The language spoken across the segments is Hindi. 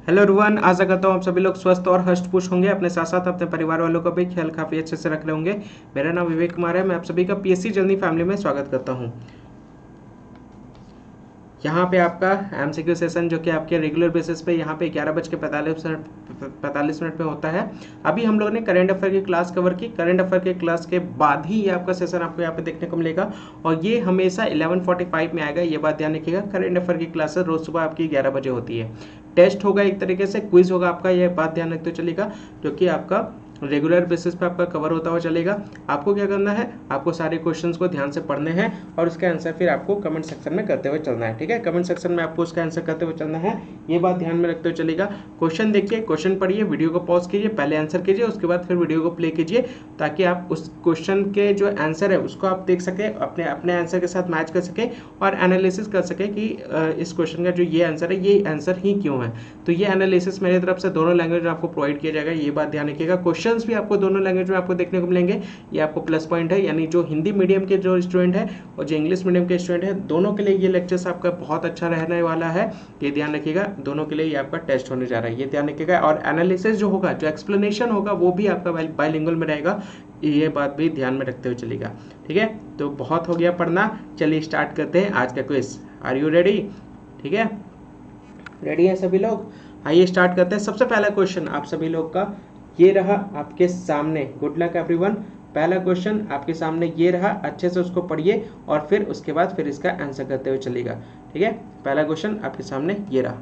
हेलो एवरीवन, आशा करता हूँ आप सभी लोग स्वस्थ और हष्ट पुष्ट होंगे। अपने साथ साथ अपने परिवार वालों का भी ख्याल काफ़ी अच्छे से रख रहे होंगे। मेरा नाम विवेक कुमार है। मैं आप सभी का पीएससी जर्नी फैमिली में स्वागत करता हूँ। यहाँ पे आपका एमसीक्यू सेशन जो कि आपके रेगुलर बेसिस पे यहाँ पे 11:45 पे होता है। अभी हम लोगों ने करंट अफेयर की क्लास कवर की। करंट अफेयर की क्लास के बाद ही ये आपका सेशन आपको यहाँ पे देखने को मिलेगा और ये हमेशा 11:45 में आएगा। ये बात ध्यान रखिएगा। करंट अफेयर की क्लासेस रोज सुबह आपकी 11 बजे होती है। टेस्ट होगा, एक तरीके से क्विज होगा आपका, ये बात ध्यान रखते चलेगा, जो कि आपका रेगुलर बेसिस पे आपका कवर होता हुआ चलेगा। आपको क्या करना है, आपको सारे क्वेश्चंस को ध्यान से पढ़ने हैं और उसका आंसर फिर आपको कमेंट सेक्शन में करते हुए चलना है। ठीक है, कमेंट सेक्शन में आपको उसका आंसर करते हुए चलना है, ये बात ध्यान में रखते हुए चलेगा। क्वेश्चन देखिए, क्वेश्चन पढ़िए, वीडियो को पॉज कीजिए, पहले आंसर कीजिए, उसके बाद फिर वीडियो को प्ले कीजिए, ताकि आप उस क्वेश्चन के जो आंसर है उसको आप देख सके, अपने अपने आंसर के साथ मैच कर सके और एनालिसिस कर सके कि इस क्वेश्चन का जो ये आंसर है ये आंसर ही क्यों है। तो ये एनालिसिस मेरी तरफ से दोनों लैंग्वेज में आपको प्रोवाइड किया जाएगा, ये बात ध्यान रखिएगा। क्वेश्चंस भी आपको दोनों लैंग्वेज में आपको देखने को मिलेंगे, ये आपको प्लस पॉइंट है। यानी जो हिंदी मीडियम के जो स्टूडेंट है और जो इंग्लिश मीडियम के स्टूडेंट है, दोनों के लिए ये लेक्चर्स आपका बहुत अच्छा रहने वाला है, ये ध्यान रखिएगा। दोनों के लिए ये आपका टेस्ट होने जा रहा है, ये ध्यान रखिएगा। और एनालिसिस जो होगा, जो एक्सप्लेनेशन होगा, वो भी आपका बाइलिंगुअल में रहेगा, ये बात भी ध्यान में रखते हुए चलेगा। ठीक है, तो बहुत हो गया पढ़ना, चलिए स्टार्ट करते हैं आज का क्विज। Are you ready? ठीक है, रेडी है सभी लोग? आइए स्टार्ट करते हैं। सबसे पहला क्वेश्चन आप सभी लोग का ये रहा आपके सामने। Good luck everyone. पहला क्वेश्चन आपके सामने ये रहा, अच्छे से उसको पढ़िए और फिर उसके बाद फिर इसका आंसर करते हुए चलिएगा। ठीक है, पहला क्वेश्चन आपके सामने ये रहा।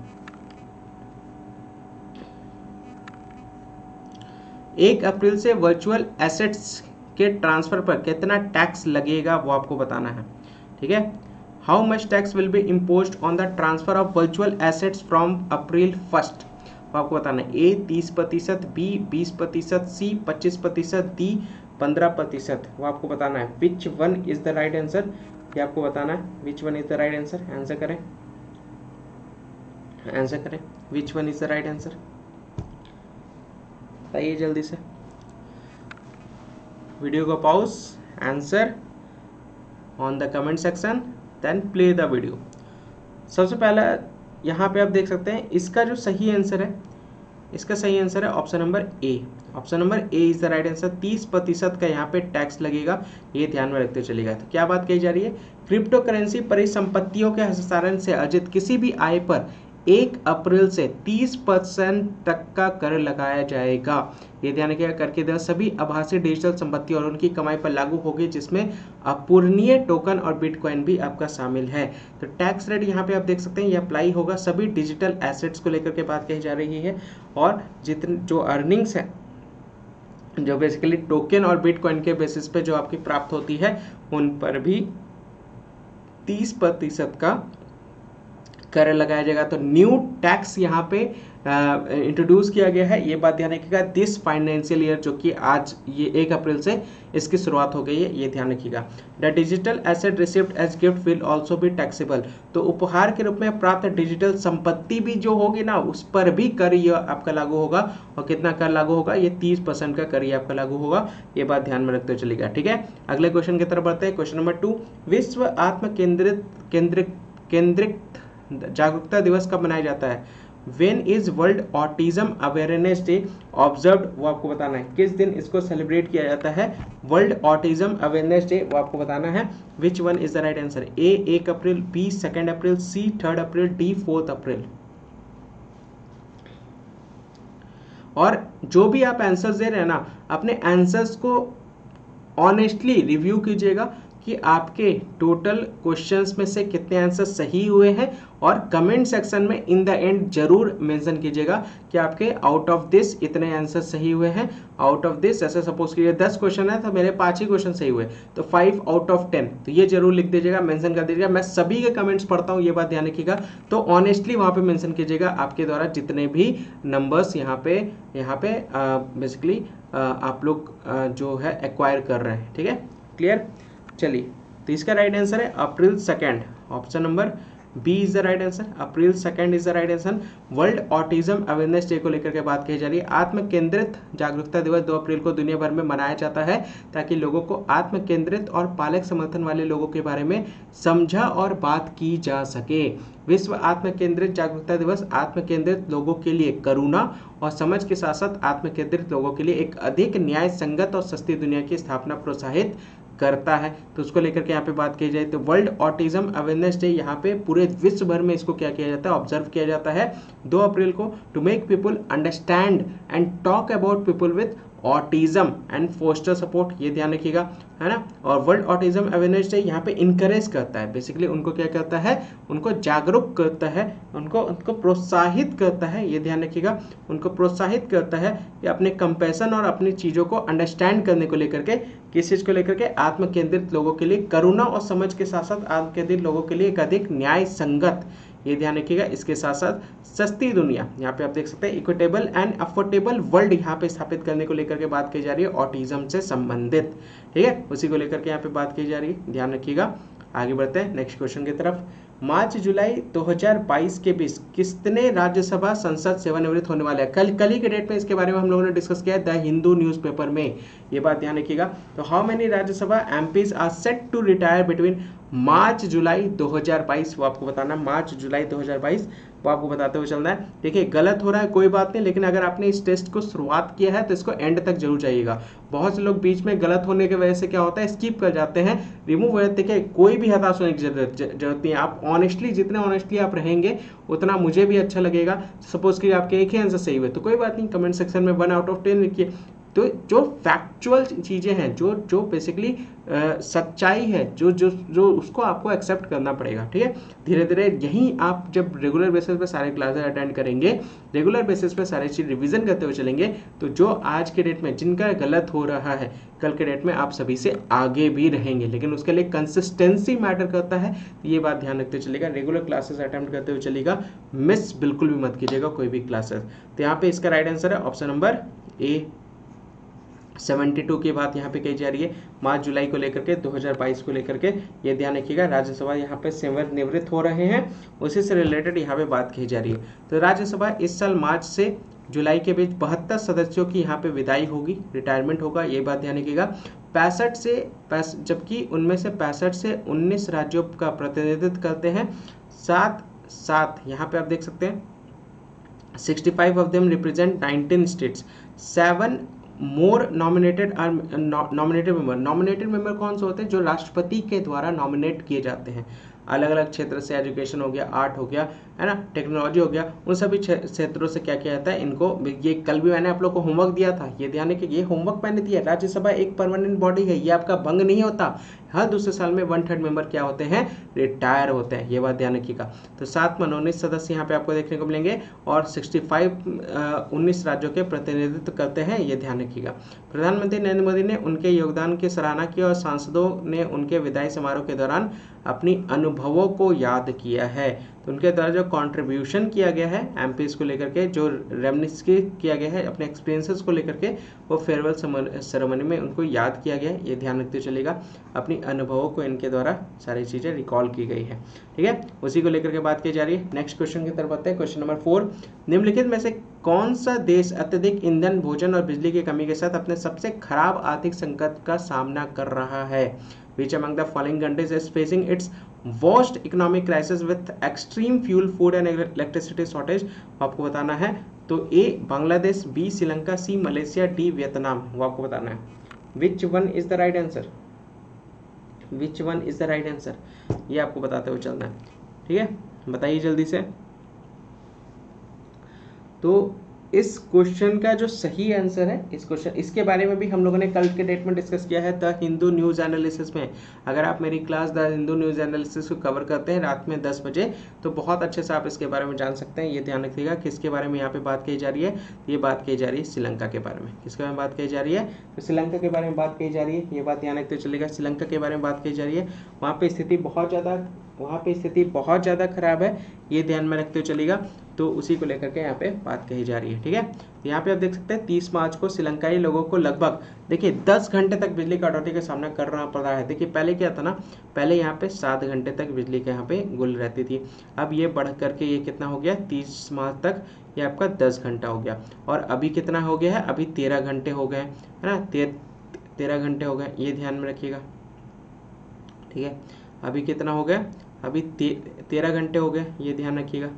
1 अप्रैल से वर्चुअल एसेट्स के ट्रांसफर पर कितना टैक्स लगेगा वो आपको बताना है। ठीक है, how much tax will be imposed on the transfer of virtual assets from April 1 वो आपको बताना है। ए 30%, बी 20%, सी 25%, डी 15%। वो आपको बताना है। Which one is the right answer, ये आपको बताना है। Which one is the right answer, answer करें, आंसर करें। विच one is the right answer, बताइए जल्दी से। वीडियो को pause, answer on the comment section, then play the video. सबसे पहला यहाँ पे आप देख सकते हैं, इसका जो सही आंसर है, इसका सही आंसर है option number A. Option number A is the right answer. 30% का यहाँ पे टैक्स लगेगा, ये ध्यान में रखते चलेगा। तो क्या बात कही जा रही है, क्रिप्टो करेंसी परिसंपत्तियों के हस्तांतरण से अर्जित किसी भी आय पर 1 अप्रैल से 30% तक का कर लगाया जाएगा। ये ध्यान रखिएगा। कर की दर सभी आभासी डिजिटल संपत्ति और उनकी कमाई पर लागू होगी, जिसमें अपूरणीय टोकन और बिटकॉइन भी आपका शामिल है। तो टैक्स रेट यहाँ पे आप देख सकते हैं, ये अप्लाई होगा सभी डिजिटल एसेट्स को लेकर के बात कही जा रही है। और जितने जो अर्निंग्स है, जो बेसिकली टोकन और बिटकॉइन के बेसिस पे जो आपकी प्राप्त होती है, उन पर भी 30% का कर लगाया जाएगा। तो न्यू टैक्स यहाँ पे इंट्रोड्यूस किया गया है, ये बात ध्यान रखिएगा। दिस फाइनेंशियल ईयर, जो कि आज ये 1 अप्रैल से इसकी शुरुआत हो गई है, ये ध्यान रखिएगा। The digital asset received as gift will also be taxable. तो उपहार के रूप में प्राप्त डिजिटल संपत्ति भी जो होगी ना, उस पर भी कर ये आपका लागू होगा। और कितना कर लागू होगा, ये 30% का कर ये आपका लागू होगा, ये बात ध्यान में रखते चलेगा। ठीक है, अगले क्वेश्चन की तरफ बढ़ते हैं। क्वेश्चन नंबर 2, विश्व आत्म केंद्रित जागरूकता दिवस कब मनाया जाता है? When is world autism awareness day observed, वो आपको बताना है। किस दिन इसको सेलिब्रेट किया जाता है, वर्ल्ड ऑटिज्म अवेयरनेस डे, वो आपको बताना है। Which one is the right answer, A 1 April, B 2 April, C 3 April, D 4 April. और जो भी आप आंसर्स दे रहे हैं ना, अपने आंसर्स को ऑनेस्टली रिव्यू कीजिएगा कि आपके टोटल क्वेश्चंस में से कितने आंसर सही हुए हैं, और कमेंट सेक्शन में इन द एंड जरूर मेंशन कीजिएगा कि आपके आउट ऑफ दिस इतने आंसर सही हुए हैं। आउट ऑफ दिस, जैसे सपोज कीजिए 10 क्वेश्चन है तो मेरे 5 ही क्वेश्चन सही हुए, तो 5 आउट ऑफ 10, तो ये जरूर लिख दीजिएगा, मेंशन कर दीजिएगा। मैं सभी के कमेंट्स पढ़ता हूँ, ये बात ध्यान रखिएगा। तो ऑनेस्टली वहाँ पे मेंशन कीजिएगा आपके द्वारा जितने भी नंबर्स यहाँ पे बेसिकली आप लोग जो है एक्वायर कर रहे हैं। ठीक है, क्लियर? चलिए, तो इसका राइट आंसर है April 2, option number B is the right answer, April 2 is the right answer. World autism awareness day को लेकर के बात कही जा रही है। आत्म केंद्रित जागरूकता दिवस 2 अप्रैल को दुनिया भर में मनाया जाता है ताकि लोगों को आत्म केंद्रित और पालक समर्थन वाले लोगों के बारे में समझा और बात की जा सके। विश्व आत्म केंद्रित जागरूकता दिवस आत्म केंद्रित लोगों के लिए करुणा और समझ के साथ साथ आत्म केंद्रित लोगों के लिए एक अधिक न्याय संगत और सस्ती दुनिया की स्थापना प्रोत्साहित करता है। तो उसको लेकर के यहाँ पे बात की जाए तो वर्ल्ड ऑटिज्म अवेयरनेस डे यहाँ पे पूरे विश्व भर में इसको क्या किया जाता है, ऑब्जर्व किया जाता है 2 अप्रैल को, to make people understand and talk about people with autism and foster support, ये ध्यान रखिएगा, है ना। और वर्ल्ड ऑटिज्म अवेयरनेस डे यहाँ पे इनकरेज करता है, बेसिकली उनको क्या करता है, उनको जागरूक करता है, उनको प्रोत्साहित करता है, ये ध्यान रखिएगा, उनको प्रोत्साहित करता है कि अपने कंपैशन और अपनी चीज़ों को अंडरस्टैंड करने को लेकर के, किस चीज़ को लेकर के, आत्म केंद्रित लोगों के लिए करुणा और समझ के साथ साथ आत्म केंद्रित लोगों के लिए एक अधिक न्याय संगत, ये ध्यान रखिएगा। इसके साथ साथ सस्ती दुनिया, यहाँ पे आप देख सकते हैं इक्विटेबल एंड अफोर्डेबल वर्ल्ड यहाँ पे स्थापित करने को लेकर के बात की जा रही है ऑटिज्म से संबंधित, ठीक है, उसी को लेकर के यहाँ पे बात की जा रही है, ध्यान रखिएगा। आगे बढ़ते हैं नेक्स्ट क्वेश्चन की तरफ। मार्च जुलाई 2022 के बीच कितने राज्यसभा संसद सेवानिवृत्त होने वाले हैं? कल ही के डेट में इसके बारे में हम लोगों ने डिस्कस किया है द हिंदू न्यूज़पेपर में, ये बात ध्यान रखिएगा। तो how many Rajya Sabha MPs are set to retire between March July 2022, वो आपको बताना, मार्च जुलाई 2022 वो आपको बताते हुए चलना है। देखिए गलत हो रहा है कोई बात नहीं, लेकिन अगर आपने इस टेस्ट को शुरुआत किया है तो इसको एंड तक जरूर जाइएगा। बहुत से लोग बीच में गलत होने की वजह से क्या होता है, स्किप कर जाते हैं, रिमूव हो जाते हैं। कोई भी हताश होने की जरूरत नहीं है। आप ऑनेस्टली, जितने ऑनेस्टली आप रहेंगे उतना मुझे भी अच्छा लगेगा। सपोज कि आपके एक ही आंसर सही हुए तो कोई बात नहीं, कमेंट सेक्शन में 1 आउट ऑफ 10 लिखिए। तो जो फैक्चुअल चीज़ें हैं, जो बेसिकली सच्चाई है, जो उसको आपको एक्सेप्ट करना पड़ेगा, ठीक है। धीरे धीरे यहीं आप जब रेगुलर बेसिस पे सारे क्लासेस अटेंड करेंगे, रेगुलर बेसिस पे सारी चीज़ रिवीजन करते हुए चलेंगे, तो जो आज के डेट में जिनका गलत हो रहा है, कल के डेट में आप सभी से आगे भी रहेंगे। लेकिन उसके लिए कंसिस्टेंसी मैटर करता है, ये बात ध्यान रखते चलेगा। रेगुलर क्लासेस अटेम्प्ट करते हुए चलेगा, मिस बिल्कुल भी मत कीजिएगा कोई भी क्लासेस। तो यहाँ पे इसका राइट आंसर है ऑप्शन नंबर ए। 72 की बात यहाँ पे कही जा रही है मार्च जुलाई को लेकर के, 2022 को लेकर के, ये ध्यान रखिएगा। राज्यसभा यहाँ पे सेवानिवृत्त हो रहे हैं, उसी से रिलेटेड यहाँ पे बात कही जा रही है। तो राज्यसभा इस साल मार्च से जुलाई के बीच 72 सदस्यों की यहाँ पे विदाई होगी, रिटायरमेंट होगा, ये बात ध्यान रखिएगा। 65 से जबकि उनमें से 65 से 19 राज्यों का प्रतिनिधित्व करते हैं, साथ यहाँ पे आप देख सकते हैं 65 of them represent 19 states, 7 more nominated member कौन से होते हैं, जो राष्ट्रपति के द्वारा नॉमिनेट किए जाते हैं। अलग अलग क्षेत्र से, एजुकेशन हो गया, आर्ट हो गया, है ना, टेक्नोलॉजी हो गया, उन सभी क्षेत्रों से क्या किया जाता है इनको। ये कल भी मैंने आप लोग को होमवर्क दिया था, ये ध्यान रखिए, ये होमवर्क मैंने दिया। राज्यसभा एक परमानेंट बॉडी है, ये आपका भंग नहीं होता। हर दूसरे साल में 1/3 मेंबर क्या होते हैं, रिटायर होते हैं, ये बात ध्यान रखिएगा। तो 7 मनोनीत सदस्य यहाँ पे आपको देखने को मिलेंगे और 19 राज्यों के प्रतिनिधित्व करते हैं, ये ध्यान रखिएगा। प्रधानमंत्री नरेंद्र मोदी ने उनके योगदान की सराहना की और सांसदों ने उनके विदाई समारोह के दौरान अपनी अनुभवों को याद किया है। तो उनके द्वारा जो कंट्रीब्यूशन किया गया है एमपीज को लेकर के, जो रेमनिस्स किया गया है अपने एक्सपीरियंसेस को लेकर के, वो फेयरवेल सेरेमनी में उनको याद किया गया है, ये ध्यान रखते चलेगा। अपनी अनुभवों को इनके द्वारा सारी चीज़ें रिकॉल की गई है, ठीक है, उसी को लेकर के बात की जा रही है। नेक्स्ट क्वेश्चन की तरफ आते हैं, क्वेश्चन नंबर 4। निम्नलिखित में से कौन सा देश अत्यधिक ईंधन, भोजन और बिजली की कमी के साथ अपने सबसे खराब आर्थिक संकट का सामना कर रहा है? Which among the following countries is facing its worst economic crisis with extreme fuel, food and electricity shortage? आपको बताना है। तो ए बांग्लादेश, बी श्रीलंका, सी मलेशिया, डी वियतनाम, वो आपको बताना है। Which one is the right answer? Which one is the right answer? ये आपको बताते हुए चलना है, ठीक है, बताइए जल्दी से। तो इस क्वेश्चन का जो सही आंसर है, इस क्वेश्चन, इसके बारे में भी हम लोगों ने कल के डेट में डिस्कस किया है द हिंदू न्यूज़ एनालिसिस में। अगर आप मेरी class the Hindu news analysis को कवर करते हैं रात में 10 बजे, तो बहुत अच्छे से आप इसके बारे में जान सकते हैं। ये ध्यान रखिएगा किसके बारे में यहाँ पे बात कही जा रही है, ये बात कही जा रही है श्रीलंका के बारे में। किसके बारे में बात कही जा रही है, तो श्रीलंका के बारे में बात कही जा रही है, ये बात ध्यान रखते चलेगा। श्रीलंका के बारे में बात कही जा रही है, वहाँ पर स्थिति बहुत ज़्यादा वहाँ पे स्थिति बहुत ज़्यादा खराब है, ये ध्यान में रखते हुए चलेगा। तो उसी को लेकर के यहाँ पे बात कही जा रही है, ठीक है। तो यहाँ पे आप देख सकते हैं 30 मार्च को श्रीलंकाई लोगों को लगभग देखिए 10 घंटे तक बिजली कटौती का सामना करना पड़ रहा है। देखिए पहले क्या था ना, पहले यहाँ पे 7 घंटे तक बिजली के यहाँ पे गुल रहती थी, अब ये बढ़ करके ये कितना हो गया 30 मार्च तक ये आपका 10 घंटा हो गया। और अभी कितना हो गया है, अभी 13 घंटे हो गए, है ना, 13 घंटे हो गए, ये ध्यान में रखिएगा, ठीक है। अभी कितना हो गया, अभी 13 घंटे हो गए, ये ध्यान रखिएगा।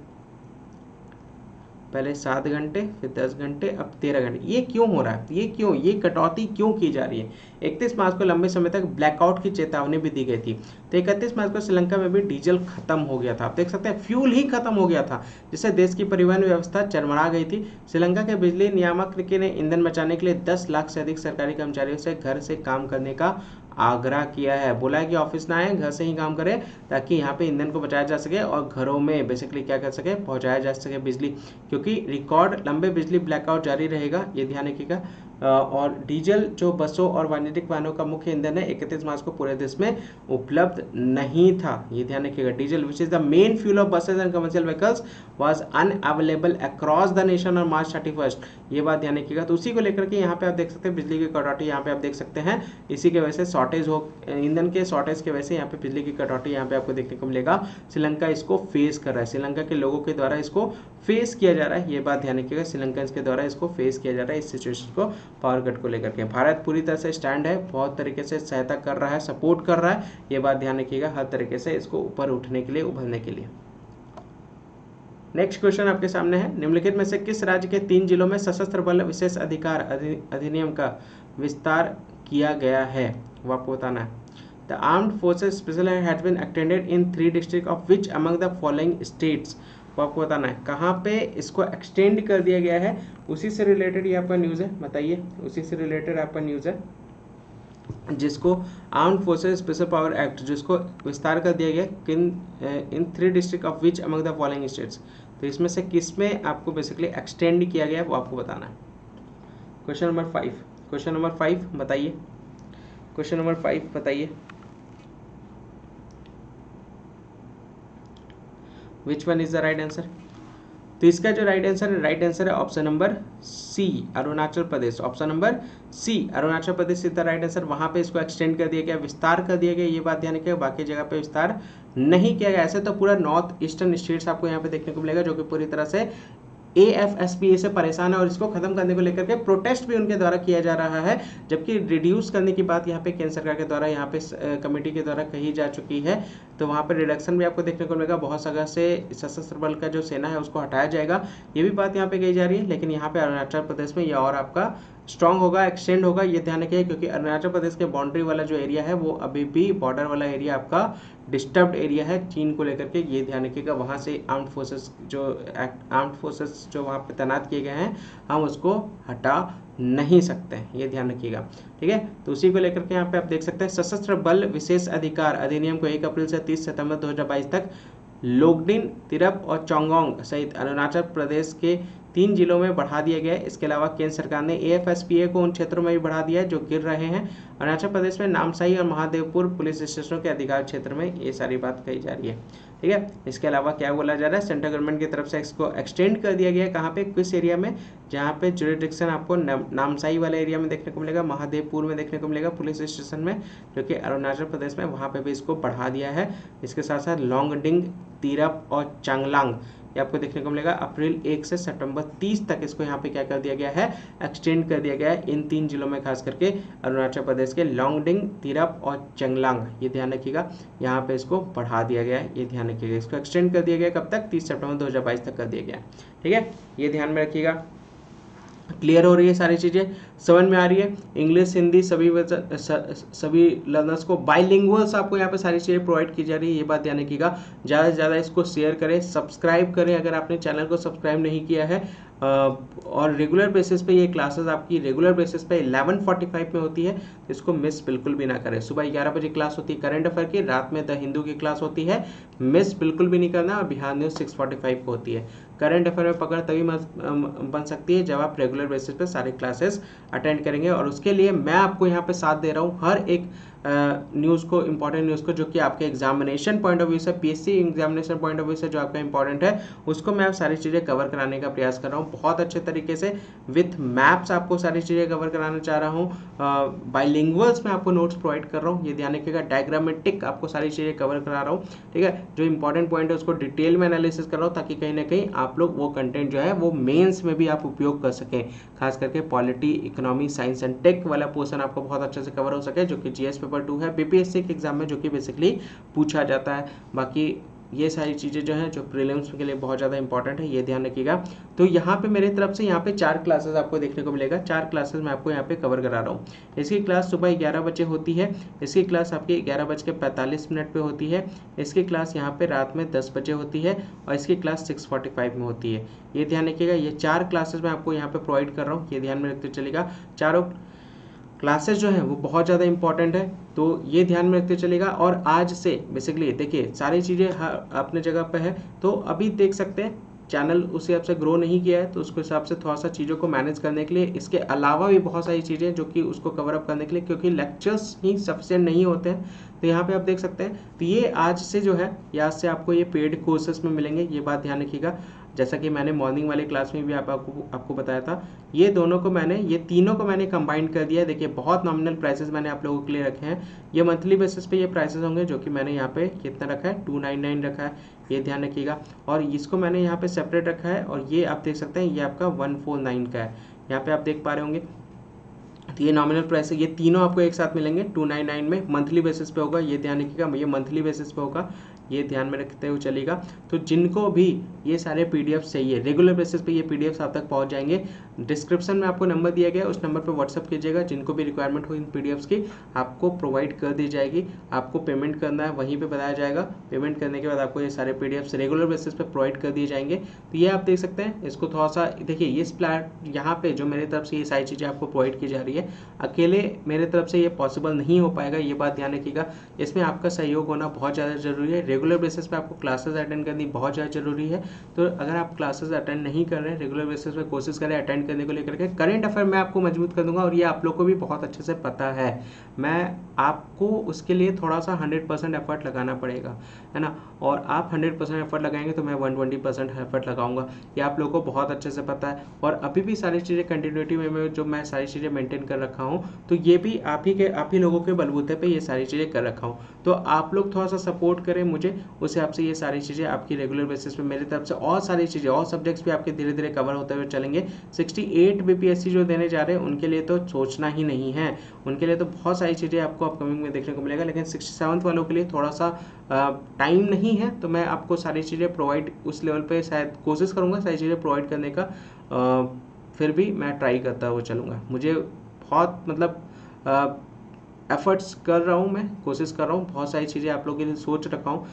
पहले 7 घंटे, फिर 10 घंटे, अब 13 घंटे। ये क्यों हो रहा है, ये क्यों, ये कटौती क्यों की जा रही है। 31 मार्च को लंबे समय तक ब्लैकआउट की चेतावनी भी दी गई थी। तो 31 मार्च को श्रीलंका में भी डीजल खत्म हो गया था, आप देख सकते हैं फ्यूल ही खत्म हो गया था, जिससे देश की परिवहन व्यवस्था चरमरा गई थी। श्रीलंका के बिजली नियामक ने ईंधन बचाने के लिए 10 लाख से अधिक सरकारी कर्मचारियों से घर से काम करने का आग्रह किया है। बोला है कि ऑफिस ना आए, घर से ही काम करें, ताकि यहाँ पे ईंधन को बचाया जा सके और घरों में बेसिकली क्या कर सके, पहुँचाया जा सके बिजली, क्योंकि रिकॉर्ड लंबे बिजली ब्लैकआउट जारी रहेगा, ये ध्यान रखिएगा। और डीजल जो बसों और वाणिज्यिक वाहनों का मुख्य ईंधन है, 31 मार्च को पूरे देश में उपलब्ध नहीं था, ये ध्यान रखिएगा। Diesel which is the main fuel of buses and commercial vehicles was unavailable across the nation on March 31, ये बात ध्यान रखिएगा। तो उसी को लेकर के यहाँ पे आप देख सकते हैं बिजली की कटौती, यहाँ पे आप देख सकते हैं इसी के वजह से शॉर्टेज हो, ईंधन के शॉर्टेज की वजह से यहाँ पे बिजली की कटौती यहाँ पे आपको देखने को मिलेगा। श्रीलंका इसको फेस कर रहा है, श्रीलंका के लोगों के द्वारा इसको फेस किया जा रहा है, ये बात ध्यान रखिएगा। श्रीलंका के द्वारा इसको फेस किया जा रहा है, इस सिचुएशन को, पावर कट को लेकर के। भारत पूरी तरह से स्टैंड है, बहुत तरीके से सहायता कर रहा है, सपोर्ट कर रहा है, ये बात ध्यान रखिएगा, हर तरीके से इसको ऊपर उठने के लिए, उभरने के लिए। नेक्स्ट क्वेश्चन आपके सामने है, निम्नलिखित में से किस राज्य के 3 जिलों में सशस्त्र बल विशेष अधिकार अधिनियम का विस्तार किया गया है, वो आपको बताना है। The armed forces special has been extended in 3 district of which among the following states, वो आपको बताना है कहाँ पे इसको एक्सटेंड कर दिया गया है। उसी से रिलेटेड ये आपका न्यूज़ है, बताइए, उसी से रिलेटेड आपका न्यूज़ है, जिसको armed forces special power act, जिसको विस्तार कर दिया गया किन इन 3 district of which among the following states, तो इसमें से किस में आपको बेसिकली एक्सटेंड किया गया है, वो आपको बताना है। क्वेश्चन नंबर 5, क्वेश्चन नंबर 5 बताइए, क्वेश्चन नंबर 5 बताइए, which one is the right answer. तो इसका जो राइट आंसर है option number C, Arunachal Pradesh. Option number C, Arunachal Pradesh is the right answer. वहां पे इसको एक्सटेंड कर दिया गया, विस्तार कर दिया गया, ये बात ध्यान रखिएगा, बाकी जगह पे विस्तार नहीं किया गया। ऐसे तो पूरा नॉर्थ ईस्टर्न स्टेट्स आपको यहाँ पे देखने को मिलेगा, जो कि पूरी तरह से AFSPA से परेशान है और इसको खत्म करने को लेकर के प्रोटेस्ट भी उनके द्वारा किया जा रहा है, जबकि रिड्यूस करने की बात यहाँ पे केंद्र सरकार के द्वारा, यहाँ पे कमेटी के द्वारा कही जा चुकी है। तो वहाँ पे रिडक्शन भी आपको देखने को मिलेगा, बहुत जगह से सशस्त्र बल का जो सेना है उसको हटाया जाएगा, ये भी बात यहाँ पे कही जा रही है। लेकिन यहाँ पे अरुणाचल प्रदेश में ये और आपका स्ट्रॉन्ग होगा, एक्सटेंड होगा, ये ध्यान रखिए, क्योंकि अरुणाचल प्रदेश के बाउंड्री वाला जो एरिया है वो अभी भी बॉर्डर वाला एरिया आपका डिस्टर्ब्ड एरिया है चीन को लेकर के, ये ध्यान रखिएगा। वहाँ से आर्म्ड फोर्सेस जो वहाँ पे तैनात किए गए हैं, हम उसको हटा नहीं सकते हैं, ये ध्यान रखिएगा, ठीक है। तो उसी को लेकर के यहाँ पे आप देख सकते हैं सशस्त्र बल विशेष अधिकार अधिनियम को 1 अप्रैल से 30 सितंबर 2022 तक लोकडिन, तिरप और चोंगोंग सहित अरुणाचल प्रदेश के 3 जिलों में बढ़ा दिया गया है। इसके अलावा केंद्र सरकार ने AFSPA को उन क्षेत्रों में भी बढ़ा दिया है जो गिर रहे हैं। अरुणाचल प्रदेश में नामसाई और महादेवपुर पुलिस स्टेशनों के अधिकार क्षेत्र में ये सारी बात कही जा रही है, ठीक है। इसके अलावा क्या बोला जा रहा है, सेंट्रल गवर्नमेंट की तरफ से इसको एक्सटेंड कर दिया गया है, कहाँ पे, किस एरिया में, जहाँ पे जुरिडिक्शन आपको नामसाई वाले एरिया में देखने को मिलेगा, महादेवपुर में देखने को मिलेगा पुलिस स्टेशन में, जो कि अरुणाचल प्रदेश में, वहाँ पे भी इसको बढ़ा दिया है। इसके साथ साथ लोंगडिंग, तिरप और चांगलांग ये आपको देखने को मिलेगा। अप्रैल 1 से सितंबर 30 तक इसको यहाँ पे क्या कर दिया गया है, एक्सटेंड कर दिया गया है इन 3 जिलों में, खास करके अरुणाचल प्रदेश के लोंगडिंग, तिरप और चांगलांग, ये ध्यान रखिएगा, यहाँ पे इसको बढ़ा दिया गया है, ये ध्यान रखिएगा। इसको एक्सटेंड कर दिया गया कब तक, 30 सितंबर 2022 तक कर दिया गया, ठीक है, ये ध्यान में रखिएगा। क्लियर हो रही है सारी चीज़ें, समझ में आ रही है। इंग्लिश हिंदी सभी लर्नर्स को बाइलिंगुअल्स आपको यहाँ पे सारी चीज़ें प्रोवाइड की जा रही है, ये बात ध्यान रखिएगा। ज़्यादा से ज़्यादा इसको शेयर करें, सब्सक्राइब करें अगर आपने चैनल को सब्सक्राइब नहीं किया है, और रेगुलर बेसिस पे ये क्लासेस आपकी रेगुलर बेसिस पे 11:45 में होती है, तो इसको मिस बिल्कुल भी ना करें। सुबह 11 बजे क्लास होती है करंट अफेयर की, रात में द हिंदू की क्लास होती है, मिस बिल्कुल भी नहीं करना। और बिहार न्यूज़ 6:45 को होती है। करंट अफेयर में पकड़ तभी बन सकती है जब आप रेगुलर बेसिस पे सारे क्लासेस अटेंड करेंगे, और उसके लिए मैं आपको यहाँ पे साथ दे रहा हूँ। हर एक न्यूज़ को, इंपॉर्टेंट न्यूज़ को, जो कि आपके एग्जामिनेशन पॉइंट ऑफ व्यू से, PSC examination point of view से जो आपका इंपॉर्टेंट है, उसको मैं आप सारी चीज़ें कवर कराने का प्रयास कर रहा हूँ बहुत अच्छे तरीके से। विथ मैप्स आपको सारी चीज़ें कवर कराना चाह रहा हूँ। बाइलिंगुअल्स में आपको नोट्स प्रोवाइड कर रहा हूँ, ये ध्यान रखिएगा। डायग्रामेटिक आपको सारी चीज़ें कवर करा रहा हूँ, ठीक है। जो इंपॉर्टेंट पॉइंट है उसको डिटेल में एनालिसिस कर रहा हूँ, ताकि कहीं ना कहीं आप लोग वो कंटेंट जो है वो मेंस में भी आप उपयोग कर सकें। खास करके polity, economy, science and tech वाला पोर्शन आपको बहुत अच्छे से कवर हो सके, जो कि जीएस पेपर 2 है बीपीएससी के एग्जाम में, जो कि बेसिकली पूछा जाता है। बाकी ये सारी चीज़ें जो हैं जो प्रीलिम्स के लिए बहुत ज़्यादा इंपॉर्टेंट है, ये ध्यान रखिएगा। तो यहाँ पे मेरी तरफ से यहाँ पे 4 क्लासेस आपको देखने को मिलेगा, 4 क्लासेस मैं आपको यहाँ पे कवर करा रहा हूँ। इसकी क्लास सुबह 11 बजे होती है, इसकी क्लास आपकी 11:45 पे होती है, इसकी क्लास यहाँ पे रात में 10 बजे होती है, और इसकी क्लास 6:45 में होती है। ये ध्यान रखिएगा, ये 4 क्लासेस मैं आपको यहाँ पे प्रोवाइड कर रहा हूँ, ये ध्यान में रखते चलेगा। चारों क्लासेस जो हैं वो बहुत ज़्यादा इंपॉर्टेंट है, तो ये ध्यान में रखते चलेगा। और आज से बेसिकली देखिए सारी चीज़ें अपने जगह पे है, तो अभी देख सकते हैं चैनल उस हिसाब से ग्रो नहीं किया है, तो उसके हिसाब से थोड़ा सा चीज़ों को मैनेज करने के लिए इसके अलावा भी बहुत सारी चीज़ें जो कि उसको कवर अप करने के लिए, क्योंकि लेक्चर्स ही सफिशिएंट नहीं होते हैं। तो यहाँ पे आप देख सकते हैं, तो ये आज से जो है, आज से आपको ये पेड कोर्सेस में मिलेंगे, ये बात ध्यान रखिएगा। जैसा कि मैंने मॉर्निंग वाली क्लास में भी आपको बताया था, ये दोनों को मैंने, ये तीनों को मैंने कंबाइन कर दिया है। देखिए बहुत नॉमिनल प्राइसेस मैंने आप लोगों के लिए रखे हैं, ये मंथली बेसिस पे ये प्राइसेस होंगे, जो कि मैंने यहाँ पे कितना रखा है 299 रखा है, ये ध्यान रखिएगा। और इसको मैंने यहाँ पे सेपरेट रखा है, और ये आप देख सकते हैं ये आपका 149 का है, यहाँ पे आप देख पा रहे होंगे। तो ये नॉमिनल प्राइस है, ये तीनों आपको एक साथ मिलेंगे 299 में, मंथली बेसिस पे होगा, ये ध्यान रखिएगा, ये मंथली बेसिस पे होगा, ये ध्यान में रखते हुए चलेगा। तो जिनको भी ये सारे पीडीएफ चाहिए रेगुलर बेसिस पे, ये पीडीएफ आप तक पहुंच जाएंगे। डिस्क्रिप्शन में आपको नंबर दिया गया है, उस नंबर पर व्हाट्सअप कीजिएगा, जिनको भी रिक्वायरमेंट हो इन पीडीएफ्स की आपको प्रोवाइड कर दी जाएगी। आपको पेमेंट करना है, वहीं पे बताया जाएगा, पेमेंट करने के बाद आपको ये सारे पीडीएफ्स रेगुलर बेसिस पे प्रोवाइड कर दिए जाएंगे। तो ये आप देख सकते हैं, इसको थोड़ा सा देखिए, ये यहाँ पे जो मेरी तरफ से ये सारी चीज़ें आपको प्रोवाइड की जा रही है, अकेले मेरे तरफ से ये पॉसिबल नहीं हो पाएगा, ये बात ध्यान रखिएगा। इसमें आपका सहयोग होना बहुत ज़्यादा जरूरी है, रेगुलर बेसिस पे आपको क्लासेस अटेंड करनी बहुत ज़्यादा जरूरी है। तो अगर आप क्लासेस अटेंड नहीं कर रहे हैं, रेगुलर बेसिस पे कोशिश करें अटेंड करने को लेकर के। करंट अफेयर मैं आपको मजबूत कर दूंगा, और ये आप लोग को भी बहुत अच्छे से पता है। मैं आपको उसके लिए थोड़ा सा 100% एफर्ट लगाना पड़ेगा, है ना, और आप 100% एफर्ट लगाएंगे तो मैं 120% एफर्ट लगाऊंगा, ये आप लोगों को बहुत अच्छे से पता है। और अभी भी सारी चीज़ें कंटिन्यूटी में जो मैं सारी चीज़ें मेंटेन कर रखा हूँ, तो ये भी आप ही लोगों के बलबूते पे ये सारी चीज़ें कर रखा हूँ। तो आप लोग थोड़ा सा सपोर्ट करें मुझे, उस हिसाब से ये सारी चीज़ें आपकी रेगुलर बेसिस पे मेरी तरफ से, और सारी चीज़ें और सब्जेक्ट्स भी आपके धीरे धीरे कवर होते हुए चलेंगे। 68 बीपीएससी जो देने जा रहे हैं उनके लिए तो सोचना ही नहीं है, उनके लिए तो बहुत सारी चीज़ें आपको अपकमिंग में देखने को मिलेगा। लेकिन 67 वालों के लिए थोड़ा सा टाइम नहीं है, तो मैं आपको सारी चीज़ें प्रोवाइड उस लेवल पे शायद कोशिश करूँगा सारी चीज़ें प्रोवाइड करने का। फिर भी मैं ट्राई करता हुआ चलूँगा, मुझे बहुत मतलब एफर्ट्स कर रहा हूँ, मैं कोशिश कर रहा हूँ, बहुत सारी चीज़ें आप लोगों के लिए सोच रखा हूँ,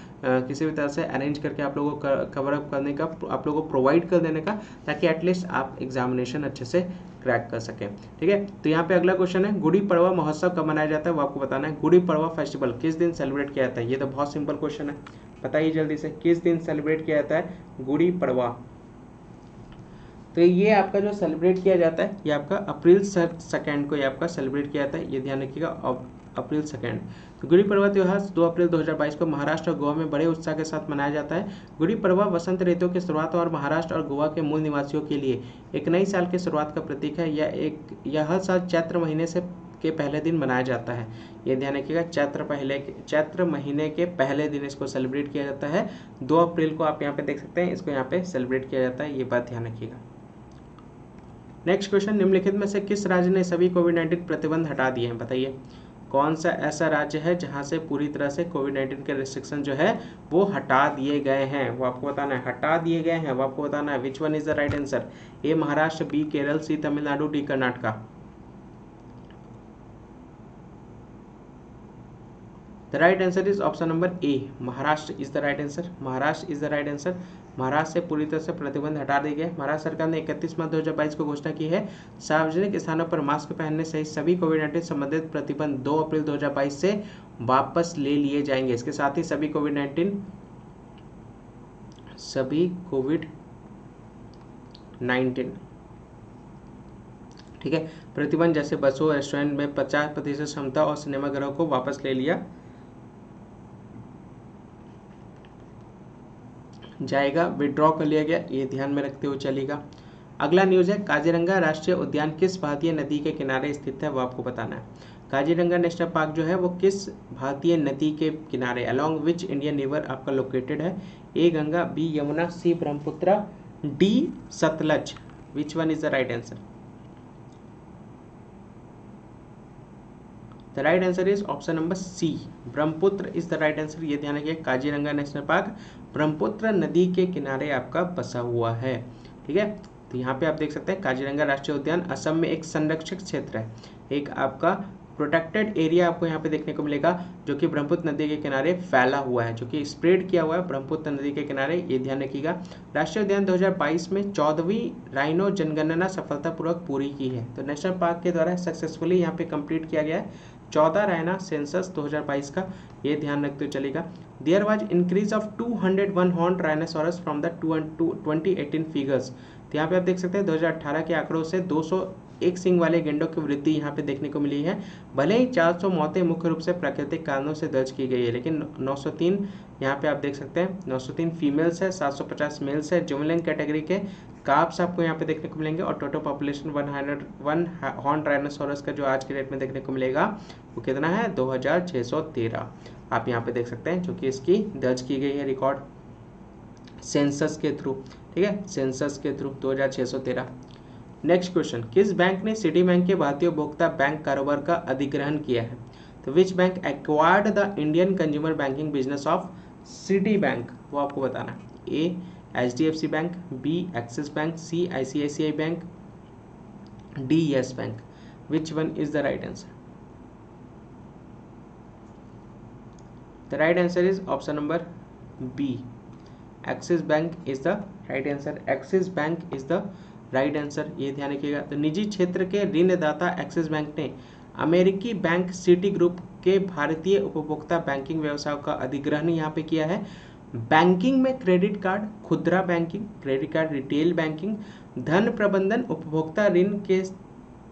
किसी भी तरह से अरेंज करके आप लोगों को कवर अप करने का, आप लोगों को प्रोवाइड कर देने का, ताकि एटलीस्ट आप एग्जामिनेशन अच्छे से क्रैक कर सकें, ठीक है। तो यहाँ पे अगला क्वेश्चन है, गुड़ी पड़वा महोत्सव कब मनाया जाता है, वो आपको बताना है। गुड़ी पड़वा फेस्टिवल किस दिन सेलिब्रेट किया जाता है, ये तो बहुत सिंपल क्वेश्चन है, बताइए जल्दी से, किस दिन सेलिब्रेट किया जाता है गुड़ी पड़वा। तो ये आपका जो सेलिब्रेट किया जाता है, ये आपका अप्रैल 2 को ये आपका सेलिब्रेट किया जाता है, ये ध्यान रखिएगा, अप्रैल 2। तो गुड़ी पड़वा त्यौहार 2 अप्रैल 2022 को महाराष्ट्र और गोवा में बड़े उत्साह के साथ मनाया जाता है। गुड़ी पड़वा वसंत ऋतु की शुरुआत और महाराष्ट्र और गोवा के मूल निवासियों के लिए एक नई साल की शुरुआत का प्रतीक है। यह हर साल चैत्र महीने से के पहले दिन मनाया जाता है, ये ध्यान रखिएगा, चैत्र महीने के पहले दिन इसको सेलिब्रेट किया जाता है। 2 अप्रैल को आप यहाँ पे देख सकते हैं, इसको यहाँ पे सेलिब्रेट किया जाता है, ये बात ध्यान रखिएगा। नेक्स्ट क्वेश्चन, निम्नलिखित में से किस राज्य ने सभी कोविड-19 प्रतिबंध हटा दिए हैं, बताइए कौन सा ऐसा राज्य है जहां से पूरी तरह से कोविड-19 के रिस्ट्रिक्शन जो है वो हटा दिए गए हैं, वो आपको बताना है, हटा दिए गए हैं वो आपको बताना है। Which one is the right answer, A Maharashtra, B Kerala, C Tamil Nadu, D Karnataka. The right answer is option number A, Maharashtra is the right answer, Maharashtra is the right answer। Maharashtra से पूरी तरह से प्रतिबंध हटा दिए गए। महाराष्ट्र सरकार ने 31 मार्च 2022 को घोषणा की है। सार्वजनिक स्थानों पर मास्क पहनने सहित सभी कोविड-19 संबंधित प्रतिबंध 2 अप्रैल 2022 से वापस ले लिए जाएंगे। इसके साथ ही सभी कोविड-19 ठीक ठीक है। प्रतिबंध जैसे बसों, रेस्टोरेंट में 50% क्षमता और सिनेमाघरों को वापस ले लिया जाएगा, विड्रॉ कर लिया गया, ये ध्यान में रखते हुए चलेगा। अगला न्यूज़ है, काजीरंगा राष्ट्रीय उद्यान किस भारतीय नदी के किनारे स्थित है, वो आपको बताना है। काजीरंगा नेशनल पार्क जो है वो किस भारतीय नदी के किनारे, अलोंग विच इंडियन रिवर आपका लोकेटेड है। A Ganga, B Yamuna, C Brahmaputra, D Sutlej. Which one is the right answer? The right answer is option number C, Brahmaputra is the right answer. ये ध्यान रखिए, काजीरंगा नेशनल पार्क ब्रह्मपुत्र नदी के किनारे आपका बसा हुआ है। ठीक है, तो यहाँ पे आप देख सकते हैं काजीरंगा राष्ट्रीय उद्यान असम में एक संरक्षित क्षेत्र है, एक आपका प्रोटेक्टेड एरिया आपको यहाँ पे देखने को मिलेगा, जो कि ब्रह्मपुत्र नदी के किनारे फैला हुआ है, जो कि स्प्रेड किया हुआ है ब्रह्मपुत्र नदी के किनारे, ये ध्यान रखिएगा। राष्ट्रीय उद्यान 2022 में 14वीं राइनो जनगणना सफलतापूर्वक पूरी की है। तो नेशनल पार्क के द्वारा सक्सेसफुली यहाँ पे कंप्लीट किया गया है 14 राइना सेंसस 2022 का, ये ध्यान रखते हुए चलेगा। There was increase of 201 horn rhinoceros from the 2018 figures. तो यहाँ पे आप देख सकते हैं 2018 के आंकड़ों से 201 सिंग वाले गेंडों की वृद्धि यहाँ पे देखने को मिली है। भले ही 400 मौतें मुख्य रूप से प्राकृतिक कारणों से दर्ज की गई है, लेकिन 903 यहाँ पे आप देख सकते हैं 903 फीमेल्स है, 750 मेल्स है। जुवेनाइल कैटेगरी के काप्स आपको यहाँ पे देखने को मिलेंगे, और टोटल पॉपुलेशन 101 हॉर्न राइनोसोरस का जो आज के डेट में देखने को मिलेगा वो कितना है 2613। आप यहाँ पे देख सकते हैं, जो कि इसकी दर्ज की गई है रिकॉर्ड सेंसस के थ्रू। ठीक है, सेंसस के थ्रू 2613। नेक्स्ट क्वेश्चन, किस बैंक ने सिटी बैंक के भारतीय उपभोक्ता बैंक कारोबार का अधिग्रहण किया है? तो which bank acquired the Indian consumer banking business of Citibank, वो आपको बताना है। A HDFC bank, B Axis bank, C ICICI bank, D Yes bank. Which one is the right answer? The right answer is option number B, Axis bank is the right answer. Axis bank is the right answer, ये ध्यान रखिएगा। तो निजी क्षेत्र के ऋणदाता एक्सिस बैंक ने अमेरिकी बैंक सिटी ग्रुप के भारतीय उपभोक्ता बैंकिंग व्यवसायों का अधिग्रहण यहाँ पे किया है। बैंकिंग में क्रेडिट कार्ड, खुदरा banking, credit card, retail banking, धन प्रबंधन, उपभोक्ता ऋण के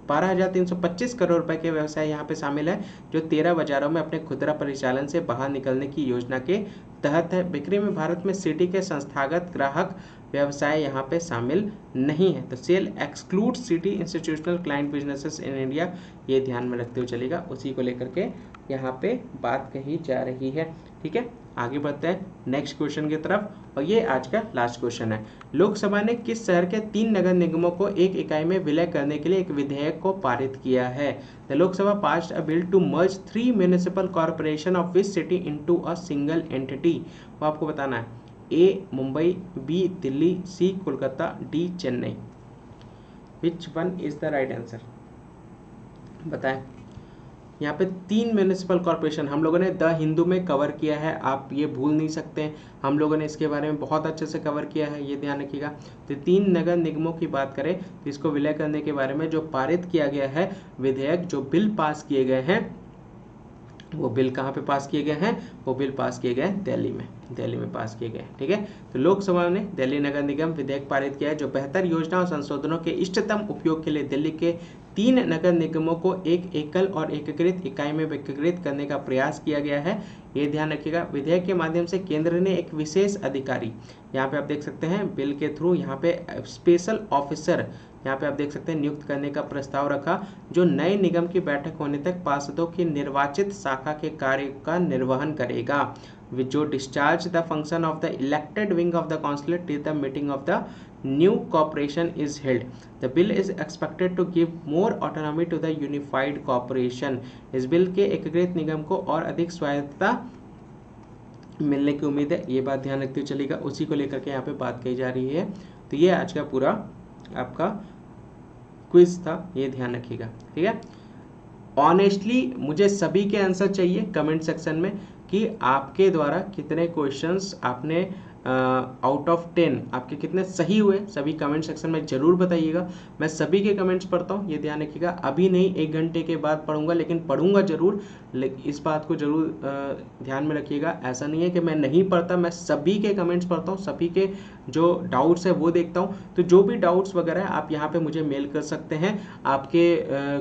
12,325 करोड़ रुपए के व्यवसाय यहाँ पे शामिल है, जो 13 बाजारों में अपने खुदरा परिचालन से बाहर निकलने की योजना के तहत है। बिक्री में भारत में सिटी के संस्थागत ग्राहक व्यवसाय यहाँ पे शामिल नहीं है। तो sale exclude Citi institutional client businesses in India, ये ध्यान में रखते हुए चलेगा, उसी को लेकर के यहाँ पे बात कही जा रही है। ठीक है, आगे बढ़ते हैं नेक्स्ट क्वेश्चन की तरफ, और ये आज का लास्ट क्वेश्चन है। लोकसभा ने किस शहर के 3 नगर निगमों को एक इकाई में विलय करने के लिए एक विधेयक को पारित किया है? The Lok Sabha passed a bill to merge 3 municipal corporation of which city into a single entity. वो आपको बताना है। A Mumbai, B Delhi, C Kolkata, D Chennai. Which one is the right answer? बताएं। यहाँ पे 3 म्यूनिसिपल कॉर्पोरेशन हम लोगों ने द हिंदू में कवर किया है, आप ये भूल नहीं सकते हैं, हम लोगों ने इसके बारे में बहुत अच्छे से कवर किया है, ये ध्यान रखिएगा। तो 3 नगर निगमों की बात करें तो इसको विलय करने के बारे में जो पारित किया गया है विधेयक, जो बिल पास किए गए हैं, वो बिल कहाँ पे पास किए गए हैं? वो बिल पास किए गए दिल्ली में, दिल्ली में पास किए गए। ठीक है, तो लोकसभा ने दिल्ली नगर निगम विधेयक पारित किया है, जो बेहतर योजना और संशोधनों के इष्टतम उपयोग के लिए दिल्ली के 3 नगर निगमों को एक एकल और एकीकृत इकाई में एकीकृत करने का प्रयास किया गया है, ये ध्यान रखिएगा। विधेयक के माध्यम से केंद्र ने एक विशेष अधिकारी, यहाँ पे आप देख सकते हैं बिल के थ्रू यहाँ पे स्पेशल ऑफिसर यहाँ पे आप देख सकते हैं नियुक्त करने का प्रस्ताव रखा, जो नए निगम की बैठक होने तक पार्षदों की निर्वाचित शाखा के कार्य का निर्वहन करेगा, जो discharge the function of the elected wing of the council till the meeting of the new corporation is held. The bill is expected to give more autonomy to the unified corporation. इस बिल के एकीकृत निगम को और अधिक स्वायत्तता मिलने की उम्मीद है, ये बात ध्यान रखते हुए चलेगा, उसी को लेकर के यहाँ पे बात कही जा रही है। तो ये आज का पूरा आपका क्विज था, ये ध्यान रखिएगा। ठीक है, ऑनेस्टली मुझे सभी के आंसर चाहिए कमेंट सेक्शन में, कि आपके द्वारा कितने क्वेश्चंस आपने आउट ऑफ 10 आपके कितने सही हुए, सभी कमेंट सेक्शन में ज़रूर बताइएगा। मैं सभी के कमेंट्स पढ़ता हूँ, ये ध्यान रखिएगा। अभी नहीं, 1 घंटे के बाद पढ़ूंगा, लेकिन पढ़ूंगा ज़रूर। इस बात को ज़रूर ध्यान में रखिएगा। ऐसा नहीं है कि मैं नहीं पढ़ता, मैं सभी के कमेंट्स पढ़ता हूँ, सभी के जो डाउट्स है वो देखता हूँ। तो जो भी डाउट्स वगैरह है आप यहाँ पे मुझे मेल कर सकते हैं। आपके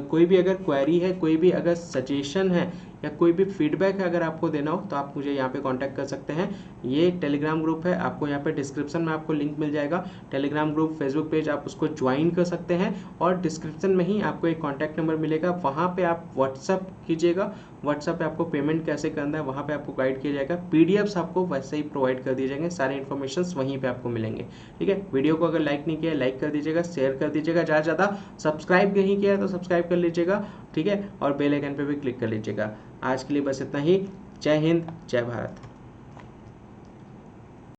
कोई भी अगर क्वेरी है, कोई भी अगर सजेशन है या कोई भी फीडबैक है अगर आपको देना हो, तो आप मुझे यहाँ पे कांटेक्ट कर सकते हैं। ये टेलीग्राम ग्रुप है, आपको यहाँ पे डिस्क्रिप्शन में आपको लिंक मिल जाएगा। टेलीग्राम ग्रुप, फेसबुक पेज, आप उसको ज्वाइन कर सकते हैं। और डिस्क्रिप्शन में ही आपको एक कॉन्टैक्ट नंबर मिलेगा, वहाँ पे आप व्हाट्सअप कीजिएगा। व्हाट्सअप पे आपको पेमेंट कैसे करना है वहाँ पे आपको गाइड किया जाएगा। पीडीएफ्स आपको वैसे ही प्रोवाइड कर दिए जाएंगे, सारे इन्फॉर्मेशंस वहीं पे आपको मिलेंगे। ठीक है, वीडियो को अगर लाइक नहीं किया, लाइक कर दीजिएगा, शेयर कर दीजिएगा ज़्यादा से ज़्यादा। सब्सक्राइब नहीं किया है तो सब्सक्राइब कर लीजिएगा, ठीक है, और बेल आइकन पे भी क्लिक कर लीजिएगा। आज के लिए बस इतना ही। जय हिंद, जय भारत।